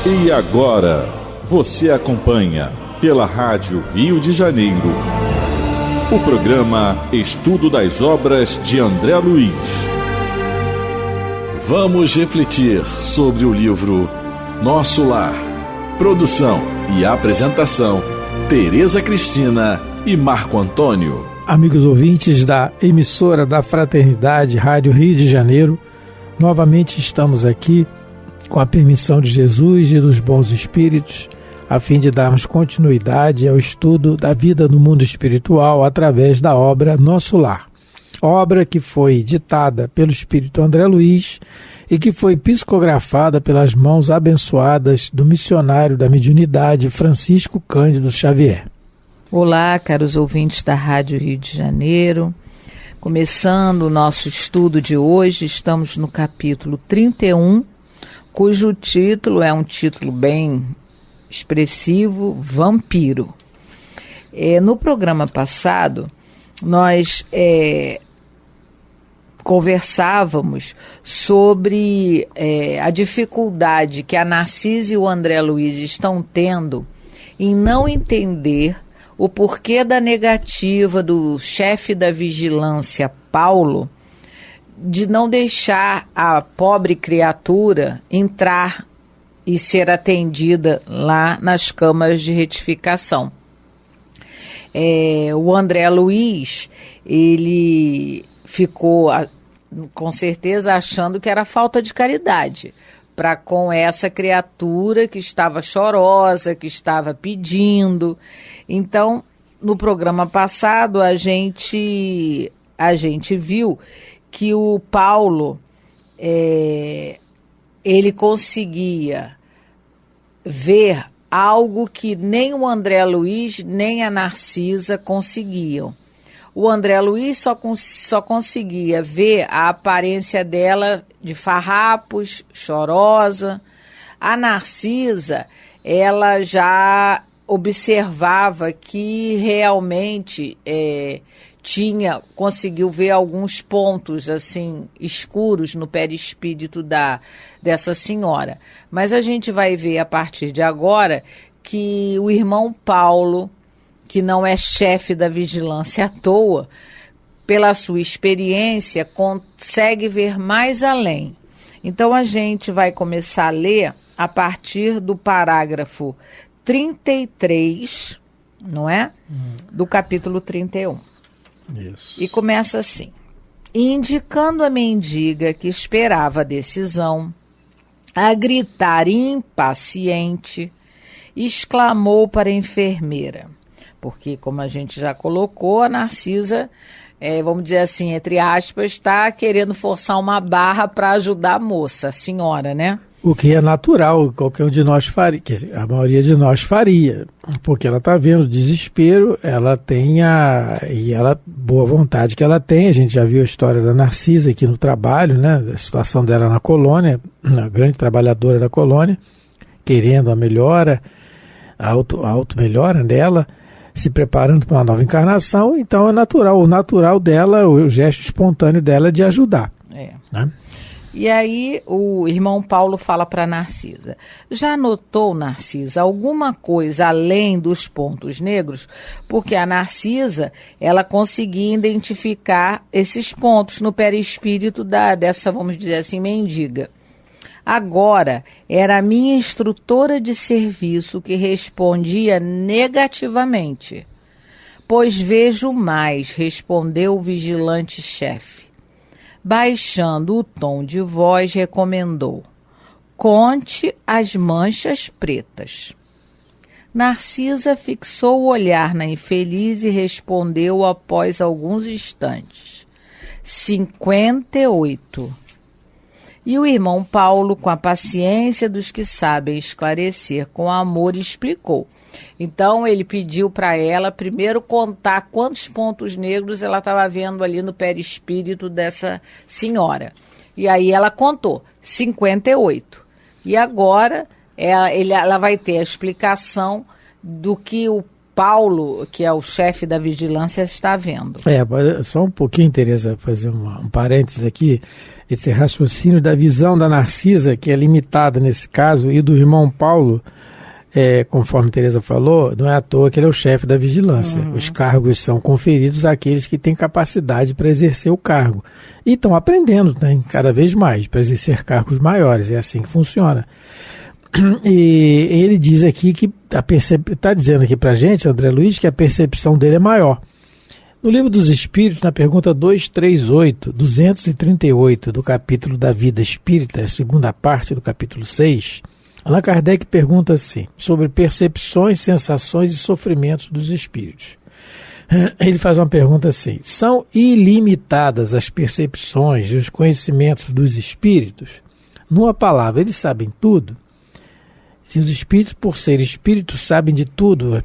E agora, você acompanha pela Rádio Rio de Janeiro o programa Estudo das Obras de André Luiz. Vamos refletir sobre o livro Nosso Lar. Produção e apresentação, Tereza Cristina e Marco Antônio. Amigos ouvintes da emissora da Fraternidade Rádio Rio de Janeiro, novamente estamos aqui com a permissão de Jesus e dos bons espíritos, a fim de darmos continuidade ao estudo da vida no mundo espiritual através da obra Nosso Lar. Obra que foi ditada pelo Espírito André Luiz e que foi psicografada pelas mãos abençoadas do missionário da mediunidade Francisco Cândido Xavier. Olá, caros ouvintes da Rádio Rio de Janeiro. Começando o nosso estudo de hoje, estamos no capítulo 31, cujo título é um título bem expressivo, Vampiro. No programa passado, nós conversávamos sobre a dificuldade que a Narcisa e o André Luiz estão tendo em não entender o porquê da negativa do chefe da vigilância, Paulo, de não deixar a pobre criatura entrar e ser atendida lá nas câmaras de retificação. O André Luiz, ele ficou com certeza achando que era falta de caridade para com essa criatura que estava chorosa, que estava pedindo. Então, no programa passado, a gente viu que o Paulo, ele conseguia ver algo que nem o André Luiz, nem a Narcisa conseguiam. O André Luiz só conseguia ver a aparência dela de farrapos, chorosa. A Narcisa, ela já observava que realmente conseguiu ver alguns pontos assim escuros no perispírito dessa senhora. Mas a gente vai ver a partir de agora que o irmão Paulo, que não é chefe da vigilância à toa, pela sua experiência, consegue ver mais além. Então a gente vai começar a ler a partir do parágrafo 33, não é? Do capítulo 31. Isso. E começa assim: indicando a mendiga que esperava a decisão, a gritar impaciente, exclamou para a enfermeira, porque, como a gente já colocou, a Narcisa, vamos dizer assim, entre aspas, está querendo forçar uma barra para ajudar a moça, a senhora, né? O que é natural, qualquer um de nós faria, a maioria de nós faria, porque ela está vendo o desespero, ela tem boa vontade que ela tem. A gente já viu a história da Narcisa aqui no trabalho, né? A situação dela na colônia, a grande trabalhadora da colônia, querendo a melhora, a auto-melhora dela, se preparando para uma nova encarnação. Então é natural, o natural dela, o gesto espontâneo dela é de ajudar. Né? E aí o irmão Paulo fala para Narcisa: já notou, Narcisa, alguma coisa além dos pontos negros? Porque a Narcisa, ela conseguia identificar esses pontos no perispírito dessa, vamos dizer assim, mendiga. Agora, era a minha instrutora de serviço que respondia negativamente. Pois vejo mais, respondeu o vigilante-chefe. Baixando o tom de voz, recomendou: conte as manchas pretas. Narcisa fixou o olhar na infeliz e respondeu após alguns instantes: 58. E o irmão Paulo, com a paciência dos que sabem esclarecer com amor, explicou. Então ele pediu para ela primeiro contar quantos pontos negros ela estava vendo ali no perispírito dessa senhora. E aí ela contou 58. E agora ela vai ter a explicação do que o Paulo, que é o chefe da vigilância, está vendo. Só um pouquinho, Tereza, fazer um parênteses aqui. Esse raciocínio da visão da Narcisa, que é limitada nesse caso, e do irmão Paulo, conforme Tereza falou, não é à toa que ele é o chefe da vigilância. Os cargos são conferidos àqueles que têm capacidade para exercer o cargo. E estão aprendendo, né, cada vez mais, para exercer cargos maiores. É assim que funciona. E ele diz aqui que está dizendo aqui para a gente, André Luiz, que a percepção dele é maior. No Livro dos Espíritos, na pergunta 238 do capítulo da Vida Espírita, a segunda parte do capítulo 6, Allan Kardec pergunta assim, sobre percepções, sensações e sofrimentos dos espíritos. Ele faz uma pergunta assim: são ilimitadas as percepções e os conhecimentos dos espíritos? Numa palavra, eles sabem tudo? Se os espíritos, por serem espíritos, sabem de tudo,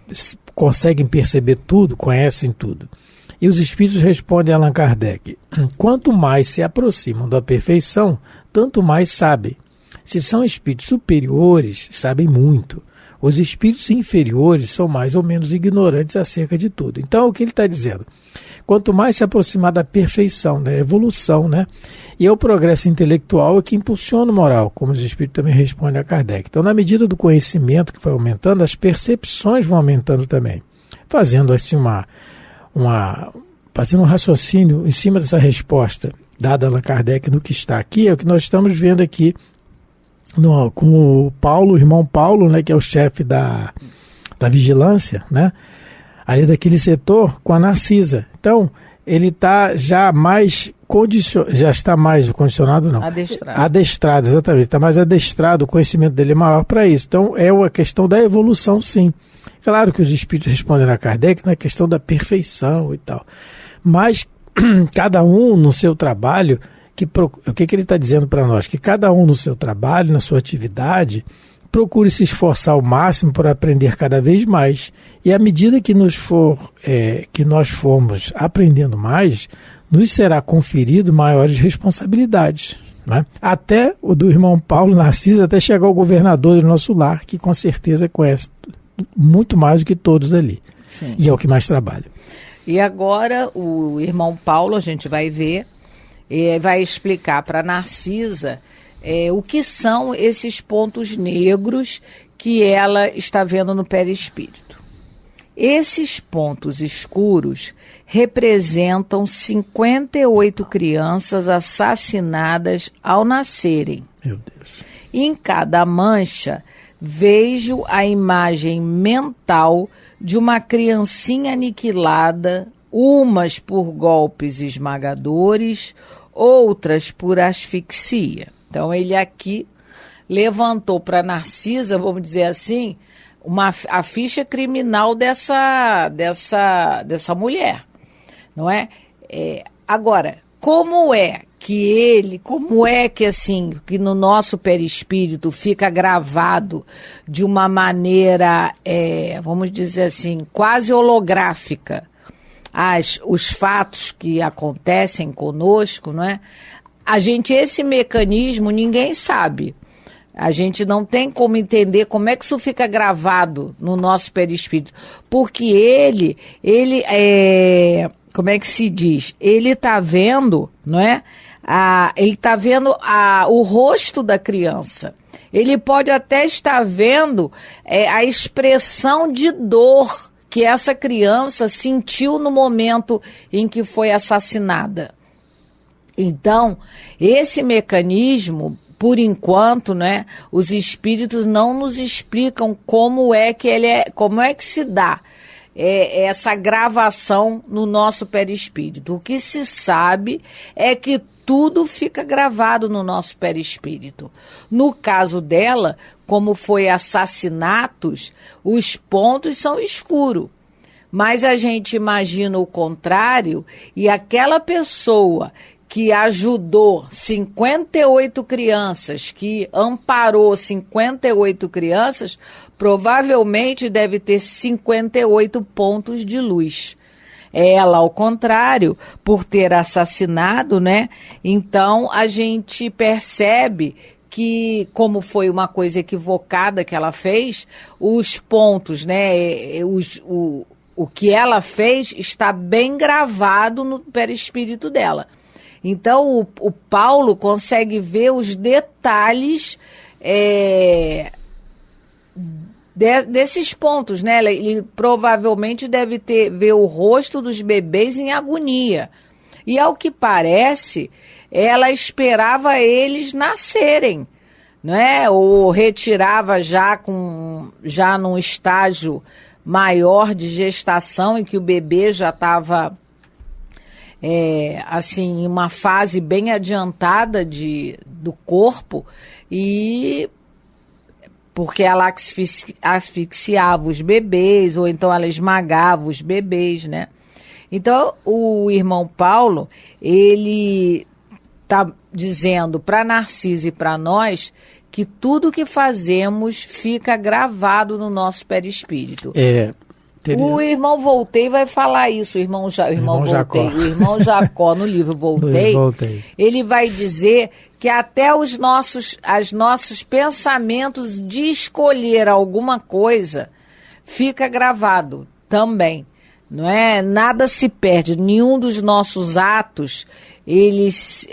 conseguem perceber tudo, conhecem tudo. E os espíritos respondem a Allan Kardec: quanto mais se aproximam da perfeição, tanto mais sabem. Se são espíritos superiores, sabem muito. Os espíritos inferiores são mais ou menos ignorantes acerca de tudo. Então, o que ele está dizendo? Quanto mais se aproximar da perfeição, da evolução, né? E é o progresso intelectual que impulsiona o moral, como os espíritos também respondem a Kardec. Então, na medida do conhecimento que vai aumentando, as percepções vão aumentando também. Fazendo assim fazendo um raciocínio em cima dessa resposta dada a Allan Kardec no que está aqui, é o que nós estamos vendo aqui com o Paulo, o irmão Paulo, né, que é o chefe da vigilância, né, ali daquele setor, com a Narcisa. Então, ele está já está mais condicionado, não. Adestrado, exatamente. Está mais adestrado, o conhecimento dele é maior para isso. Então, é uma questão da evolução, sim. Claro que os espíritos respondem a Kardec na questão da perfeição e tal. Mas, cada um no seu trabalho, o que ele está dizendo para nós? Que cada um no seu trabalho, na sua atividade, procure se esforçar ao máximo para aprender cada vez mais. E à medida que nós formos aprendendo mais, nos será conferido maiores responsabilidades. Né? Até o do irmão Paulo Narciso, até chegar ao governador do nosso lar, que com certeza conhece muito mais do que todos ali. Sim. E é o que mais trabalha. E agora o irmão Paulo, a gente vai ver, vai explicar para Narcisa o que são esses pontos negros que ela está vendo no perispírito. Esses pontos escuros representam 58 crianças assassinadas ao nascerem. Meu Deus. E em cada mancha vejo a imagem mental de uma criancinha aniquilada, umas por golpes esmagadores, outras por asfixia. Então ele aqui levantou para Narcisa, vamos dizer assim, a ficha criminal dessa mulher, não é? Agora, como é que assim, que no nosso perispírito fica gravado de uma maneira, vamos dizer assim, quase holográfica, os fatos que acontecem conosco, não é? Esse mecanismo ninguém sabe. A gente não tem como entender como é que isso fica gravado no nosso perispírito. Porque ele como é que se diz? Ele está vendo, não é? Ele está vendo o rosto da criança. Ele pode até estar vendo a expressão de dor que essa criança sentiu no momento em que foi assassinada. Então, esse mecanismo, por enquanto, né, os espíritos não nos explicam como é que se dá essa gravação no nosso perispírito. O que se sabe é que tudo fica gravado no nosso perispírito. No caso dela, como foi assassinatos, os pontos são escuros. Mas a gente imagina o contrário, e aquela pessoa que ajudou 58 crianças, que amparou 58 crianças, provavelmente deve ter 58 pontos de luz. Ela, ao contrário, por ter assassinado, né? Então a gente percebe que, como foi uma coisa equivocada que ela fez, os pontos, né, o que ela fez está bem gravado no perispírito dela. Então, o Paulo consegue ver os detalhes desses pontos, né? Ele provavelmente deve ver o rosto dos bebês em agonia. E, ao que parece, ela esperava eles nascerem, né? Ou retirava já num estágio maior de gestação, em que o bebê já estava assim, em uma fase bem adiantada do corpo, e porque ela asfixiava os bebês, ou então ela esmagava os bebês, né? Então, o irmão Paulo, ele está dizendo para Narcisa e para nós que tudo que fazemos fica gravado no nosso perispírito. O irmão Voltei vai falar isso, o irmão Jacó, no livro Voltei, ele vai dizer que até os nossos pensamentos de escolher alguma coisa fica gravado também, não é? Nada se perde, nenhum dos nossos atos, eles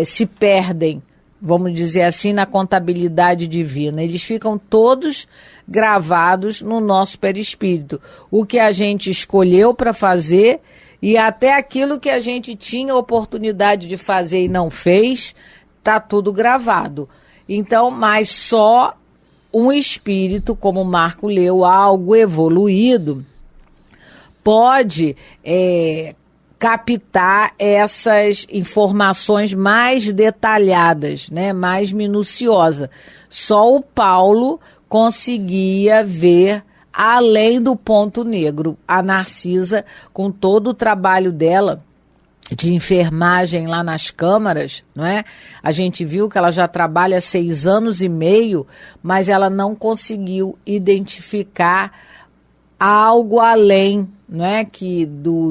se perdem, vamos dizer assim, na contabilidade divina. Eles ficam todos gravados no nosso perispírito. O que a gente escolheu para fazer e até aquilo que a gente tinha oportunidade de fazer e não fez, está tudo gravado. Então, mas só um espírito, como o Marco leu, algo evoluído, pode captar essas informações mais detalhadas, né, mais minuciosas. Só o Paulo conseguia ver além do ponto negro. A Narcisa, com todo o trabalho dela de enfermagem lá nas câmaras, não é? A gente viu que ela já trabalha há 6 anos e meio, mas ela não conseguiu identificar algo além, não é,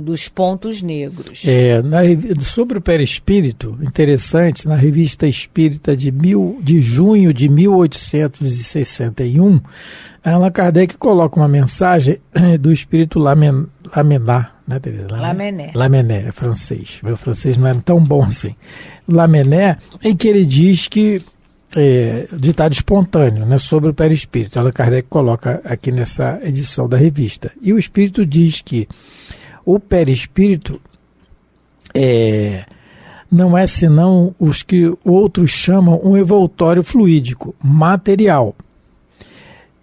dos pontos negros. Sobre o perispírito, interessante, na Revista Espírita de junho de 1861, Allan Kardec coloca uma mensagem do espírito Lamennais, né, Teresa? Lamennais, é francês. Meu francês não era tão bom assim. Lamennais, em que ele diz que ditado espontâneo, né, sobre o perispírito. Allan Kardec coloca aqui nessa edição da revista. E o espírito diz que o perispírito não é senão os que outros chamam um envoltório fluídico, material.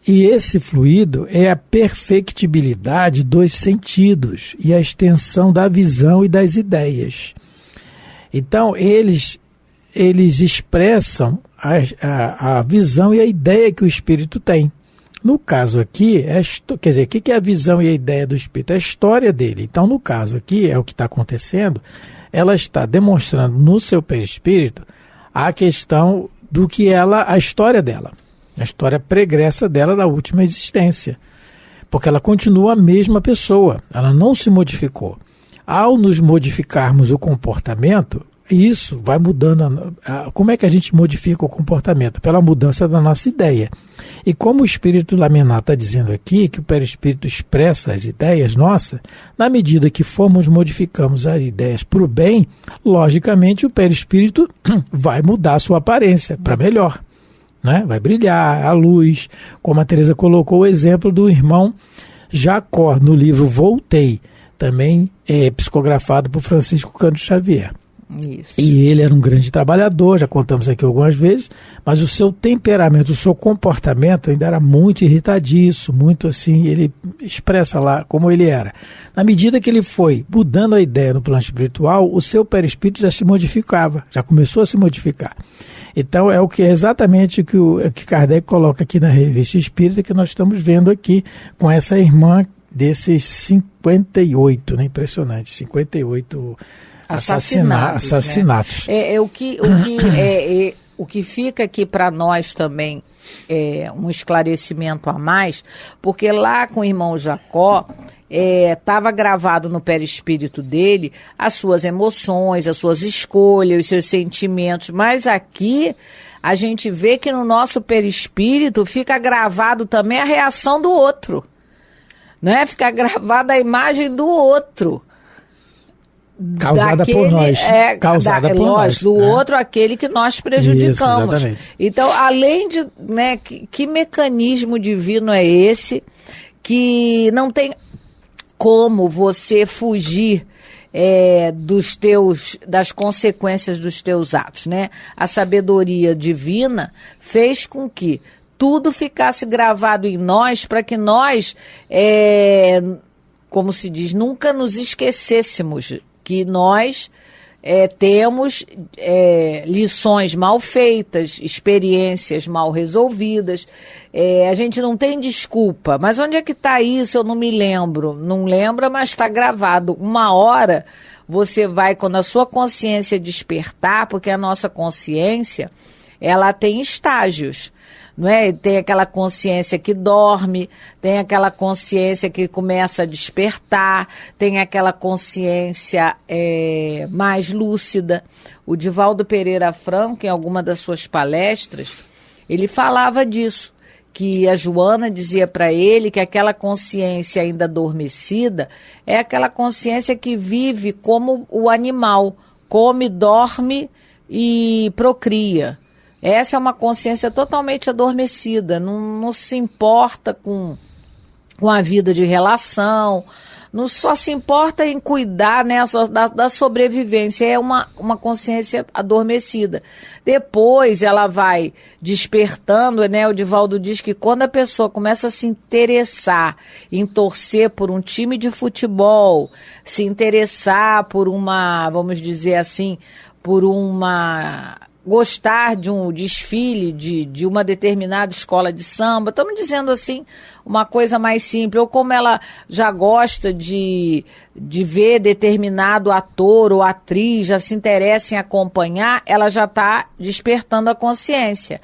E esse fluido é a perfectibilidade dos sentidos e a extensão da visão e das ideias. Então, eles expressam a visão e a ideia que o espírito tem. No caso aqui, quer dizer, o que é a visão e a ideia do espírito? É a história dele. Então, no caso aqui, é o que está acontecendo, ela está demonstrando no seu perispírito a questão do que a história dela, a história pregressa dela da última existência. Porque ela continua a mesma pessoa, ela não se modificou. Ao nos modificarmos o comportamento, isso vai mudando. Como é que a gente modifica o comportamento? Pela mudança da nossa ideia. E como o espírito Lamennais está dizendo aqui, que o perispírito expressa as ideias nossas, na medida que modificamos as ideias para o bem, logicamente o perispírito vai mudar a sua aparência para melhor, né? Vai brilhar a luz, como a Teresa colocou o exemplo do irmão Jacó no livro Voltei, também psicografado por Francisco Cândido Xavier. Isso. E ele era um grande trabalhador, já contamos aqui algumas vezes, mas o seu temperamento, o seu comportamento ainda era muito irritadiço, muito assim, ele expressa lá como ele era. Na medida que ele foi mudando a ideia no plano espiritual, o seu perispírito já se modificava, já começou a se modificar. Então é exatamente o que Kardec coloca aqui na Revista Espírita, que nós estamos vendo aqui com essa irmã desses 58, né? Impressionante, 58 assassinatos. Né? o que fica aqui para nós também é um esclarecimento a mais, porque lá com o irmão Jacó estava gravado no perispírito dele as suas emoções, as suas escolhas, os seus sentimentos, mas aqui a gente vê que no nosso perispírito fica gravado também a reação do outro, né? Fica gravada a imagem do outro. Causada por nós. Causada por nós. Do outro, aquele que nós prejudicamos. Isso, então, além de... Né, que mecanismo divino é esse que não tem como você fugir das consequências dos teus atos, né? A sabedoria divina fez com que tudo ficasse gravado em nós para que nós, como se diz, nunca nos esquecêssemos que nós temos lições mal feitas, experiências mal resolvidas. A gente não tem desculpa. Mas onde é que está isso? Eu não me lembro. Não lembra, mas está gravado. Uma hora você vai, quando a sua consciência despertar, porque a nossa consciência, ela tem estágios. Não é? Tem aquela consciência que dorme, tem aquela consciência que começa a despertar, tem aquela consciência mais lúcida. O Divaldo Pereira Franco, em alguma das suas palestras, ele falava disso, que a Joana dizia para ele que aquela consciência ainda adormecida é aquela consciência que vive como o animal, come, dorme e procria. Essa é uma consciência totalmente adormecida, não se importa com a vida de relação, não só se importa em cuidar, né, da sobrevivência, é uma consciência adormecida. Depois ela vai despertando, né, o Divaldo diz que quando a pessoa começa a se interessar em torcer por um time de futebol, se interessar por uma, vamos dizer assim, gostar de um desfile de uma determinada escola de samba, estamos dizendo assim, uma coisa mais simples, ou como ela já gosta de ver determinado ator ou atriz, já se interessa em acompanhar, ela já está despertando a consciência.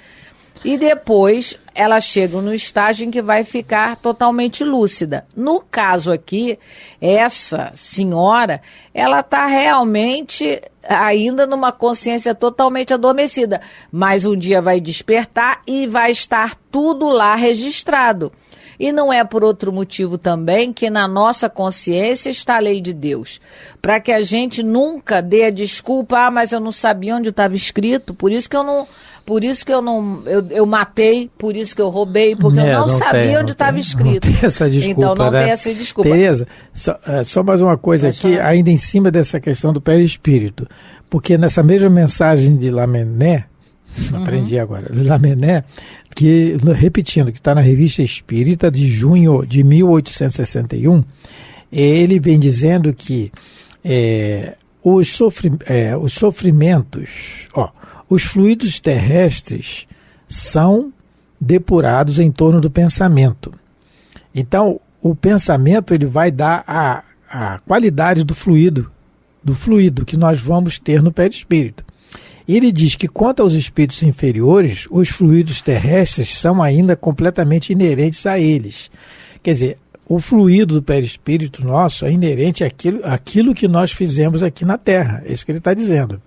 E depois ela chega no estágio em que vai ficar totalmente lúcida. No caso aqui, essa senhora, ela está realmente ainda numa consciência totalmente adormecida. Mas um dia vai despertar e vai estar tudo lá registrado. E não é por outro motivo também que na nossa consciência está a lei de Deus. Para que a gente nunca dê a desculpa, mas eu não sabia onde estava escrito, por isso que eu matei, por isso que eu roubei, porque eu não sabia onde estava escrito. Não tem essa desculpa, então não né? tem essa desculpa. Tereza, só mais uma coisa aqui, ainda em cima dessa questão do perispírito. Porque nessa mesma mensagem de Lamennais, aprendi agora, de Lamennais, que, repetindo, que está na Revista Espírita de junho de 1861, ele vem dizendo que os sofrimentos, os fluidos terrestres são depurados em torno do pensamento. Então, o pensamento ele vai dar a qualidade do fluido que nós vamos ter no perispírito. Ele diz que quanto aos espíritos inferiores, os fluidos terrestres são ainda completamente inerentes a eles. Quer dizer, o fluido do perispírito nosso é inerente àquilo que nós fizemos aqui na Terra. É isso que ele está dizendo.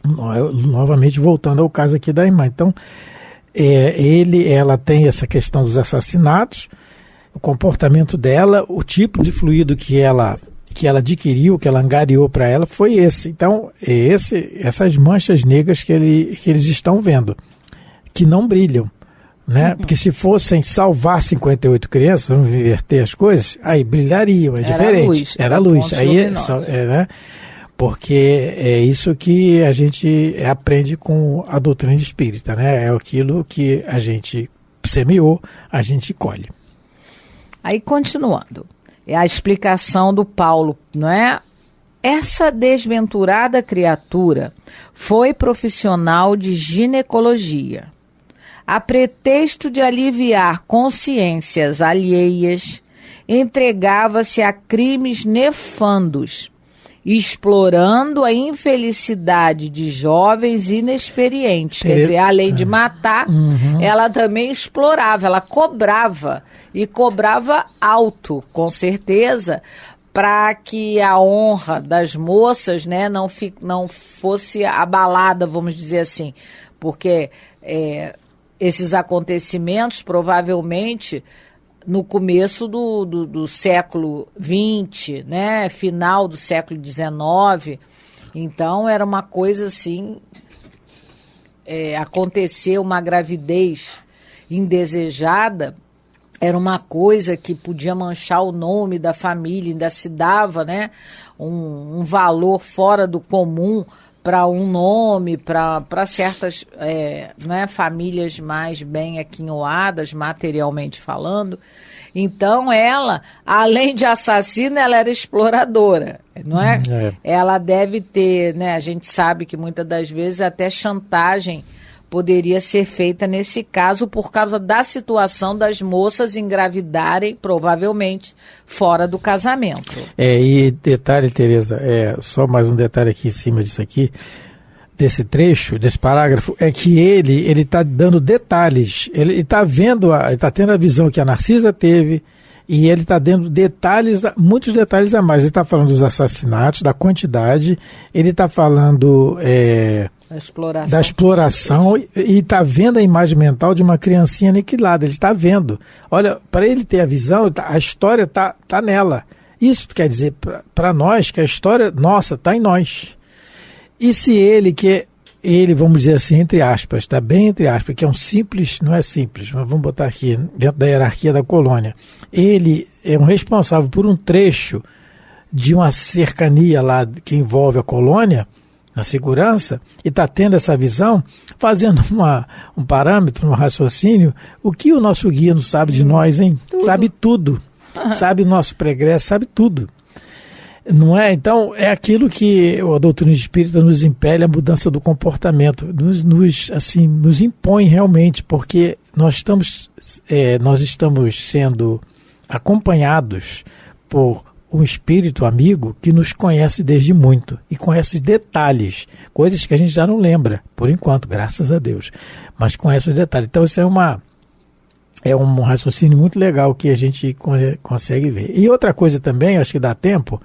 Novamente voltando ao caso aqui da irmã. Então, ela tem essa questão dos assassinatos, o comportamento dela, o tipo de fluido que ela adquiriu, que ela angariou para ela, foi esse. Então, essas manchas negras que eles estão vendo, que não brilham, né? Porque se fossem salvar 58 crianças, vamos inverter as coisas, aí brilhariam, diferente. Era luz. Aí, né? Porque é isso que a gente aprende com a doutrina espírita, né? É aquilo que a gente semeou, a gente colhe. Aí, continuando. É a explicação do Paulo, não é? Essa desventurada criatura foi profissional de ginecologia. A pretexto de aliviar consciências alheias, entregava-se a crimes nefandos explorando a infelicidade de jovens inexperientes. Quer dizer, além de matar, ela também explorava, ela cobrava, e cobrava alto, com certeza, para que a honra das moças, né, não fosse abalada, vamos dizer assim, porque esses acontecimentos provavelmente no começo do século XX, né, final do século XIX, então era uma coisa assim, acontecer uma gravidez indesejada, era uma coisa que podia manchar o nome da família, ainda se dava, né, um valor fora do comum para um nome, para certas né, famílias mais bem aquinhoadas, materialmente falando. Então ela, além de assassina, ela era exploradora, não é? Ela deve ter, né, a gente sabe que muitas das vezes até chantagem poderia ser feita nesse caso por causa da situação das moças engravidarem, provavelmente, fora do casamento. E detalhe, Tereza, só mais um detalhe aqui em cima disso aqui, desse trecho, desse parágrafo, é que ele está dando detalhes, ele está vendo, ele está tendo a visão que a Narcisa teve, e ele está dando detalhes, muitos detalhes a mais. Ele está falando dos assassinatos, da quantidade, ele está falando da exploração e está vendo a imagem mental de uma criancinha aniquilada. Ele está vendo. Olha, para ele ter a visão, a história está nela. Isso quer dizer para nós que a história nossa está em nós. E se ele, vamos dizer assim, entre aspas, está bem entre aspas, que é um simples, não é simples, mas vamos botar aqui, dentro da hierarquia da colônia, ele é um responsável por um trecho de uma cercania lá que envolve a colônia, na segurança, e está tendo essa visão, fazendo um parâmetro, um raciocínio, o que o nosso guia não sabe de nós, hein? Tudo. Sabe tudo. Sabe o nosso pregresso, sabe tudo. Não é? Então, é aquilo que a doutrina espírita nos impele, a mudança do comportamento, nos impõe realmente, porque nós estamos sendo acompanhados por um espírito amigo que nos conhece desde muito e conhece detalhes, coisas que a gente já não lembra, por enquanto, graças a Deus, mas conhece os detalhes. Então, isso é um raciocínio muito legal que a gente consegue ver. E outra coisa também, acho que dá tempo,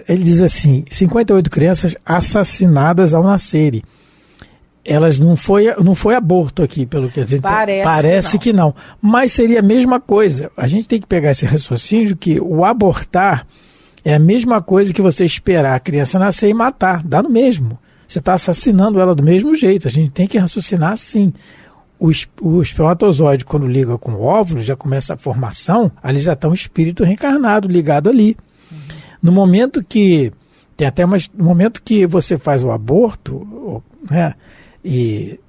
ele diz assim, 58 crianças assassinadas ao nascerem. Elas não foi aborto aqui, pelo que a gente parece que não. Mas seria a mesma coisa. A gente tem que pegar esse raciocínio que o abortar é a mesma coisa que você esperar a criança nascer e matar. Dá no mesmo. Você está assassinando ela do mesmo jeito. A gente tem que raciocinar assim. O espermatozoide, quando liga com o óvulo, já começa a formação, ali já está um espírito reencarnado ligado ali. No momento que tem até no momento que você faz o aborto, né, e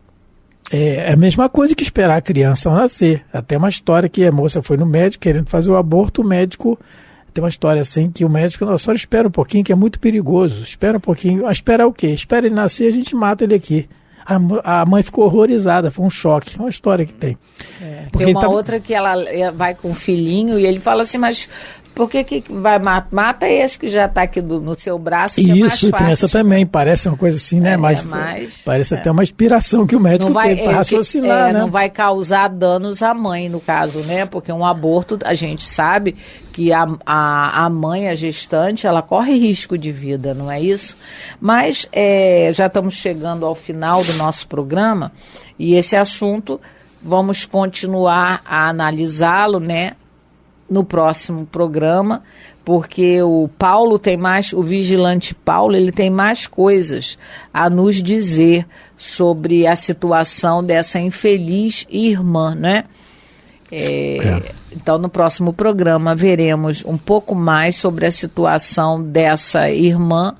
é a mesma coisa que esperar a criança ao nascer. Até uma história que a moça foi no médico querendo fazer o aborto, o médico tem uma história assim que o médico só espera um pouquinho, que é muito perigoso. Espera um pouquinho. Espera o quê? Espera ele nascer, a gente mata ele aqui. A mãe ficou horrorizada, foi um choque. Uma história que tem. Tem uma outra que ela vai com o filhinho e ele fala assim, mas por que vai mata esse que já está aqui no seu braço, que é mais fácil. Tem essa também, parece uma coisa assim, né? Parece até uma inspiração que o médico teve para raciocinar, né? Não vai causar danos à mãe, no caso, né? Porque um aborto, a gente sabe que a mãe, a gestante, ela corre risco de vida, não é isso? Mas já estamos chegando ao final do nosso programa e esse assunto vamos continuar a analisá-lo, né? No próximo programa, porque o vigilante Paulo, ele tem mais coisas a nos dizer sobre a situação dessa infeliz irmã, né? Então, no próximo programa, veremos um pouco mais sobre a situação dessa irmã,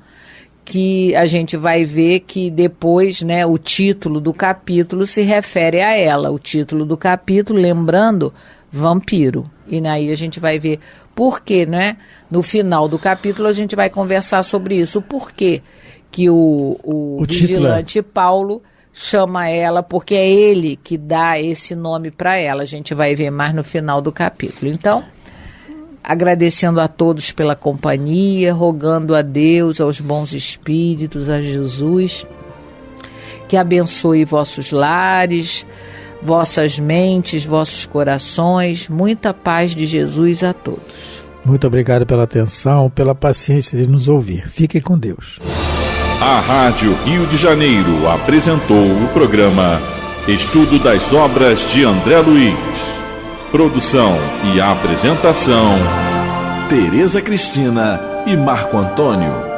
que a gente vai ver que depois, né, o título do capítulo se refere a ela. O título do capítulo, lembrando, vampiro. E aí a gente vai ver por quê, né? No final do capítulo a gente vai conversar sobre isso. Por quê que o vigilante Paulo chama ela, porque é ele que dá esse nome para ela. A gente vai ver mais no final do capítulo. Então, agradecendo a todos pela companhia, rogando a Deus, aos bons espíritos, a Jesus, que abençoe vossos lares, vossas mentes, vossos corações. Muita paz de Jesus a todos. Muito obrigado pela atenção, pela paciência de nos ouvir. Fiquem com Deus. A Rádio Rio de Janeiro apresentou o programa Estudo das Obras de André Luiz. Produção e apresentação, Tereza Cristina e Marco Antônio.